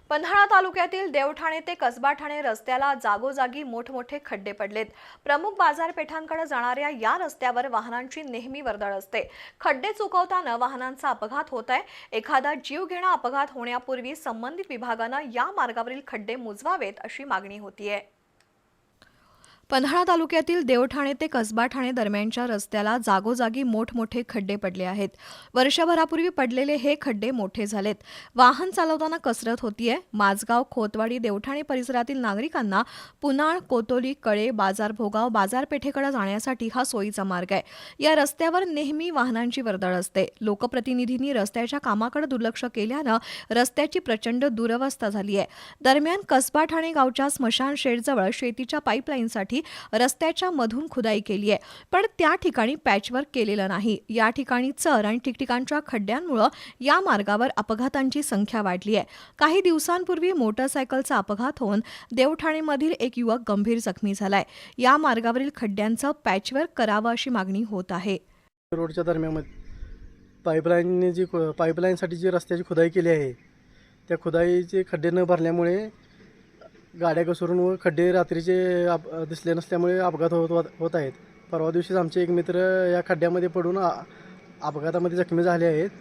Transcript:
पन्हाळा तालुक्यातील देवठाणे ते कसबा ठाणे रस्त्याला जागोजागी मोठमोठे खड्डे पडलेत। प्रमुख बाजारपेठांकडे जाणाऱ्या या रस्त्यावर वाहनांची नेहमी वर्दळ असते। खड्डे चुकवताना वाहनांचा अपघात होत आहे। एखादा जीवघेणा अपघात होण्यापूर्वी संबंधित विभागाने या मार्गावरील खड्डे मुजवावेत अशी मागणी होतीये। पन्हाळा तालुक्यातील देवठाणे ते कसबा ठाणे दरम्यानच्या रस्त्याला जागोजागी मोठमोठे खड्डे पडले आहेत। वर्षभरापूर्वी पडलेले हे खड्डे मोठे झालेत। वाहन चालवताना कसरत होतीये। माझगाव, खोतवाडी, देवठाणे परिसरातील नागरिकांना पुनाळ, कोतोली, कळे, बाजार भोगाव बाजारपेठेकडे जाण्यासाठी हा सोयीचा मार्ग आहे। या रस्त्यावर नेहमी वाहनांची वर्दळ असते। लोकप्रतिनिधींनी रस्त्याच्या कामाकडे दुर्लक्ष केल्यानं रस्त्याची प्रचंड दुरवस्था झाली आहे। दरम्यान कसबा ठाणे गावच्या स्मशान शेडजवळ शेतीच्या पाईपलाईनसाठी रस्त्याच्या मधून खुदाई केली आहे, पण त्या ठिकाणी पॅचवर्क केलेलं नाही। या ठिकाणी चर आणि ठिकठिकाणच्या खड्ड्यांमुळे या मार्गावर अपघातांची संख्या वाढली आहे। काही दिवसांपूर्वी मोटरसायकलचा अपघात होऊन देवठाणेमधील एक युवक गंभीर जखमी झालाय। या मार्गावरील खड्ड्यांचं पॅचवर्क करावं अशी मागणी होत आहे। रोडच्या दरम्यान पाईपलाईनसाठी जी रस्त्याची खुदाई केली आहे, त्या खुदाईचे खड्डे न भरल्यामुळे गाड्या घसरून व खड्डे रात्रीचे दिसले नसल्यामुळे अपघात होत आहेत। परवा दिवशीच आमचे एक मित्र या खड्ड्यामध्ये पडून अपघातामध्ये जखमी झाले आहेत।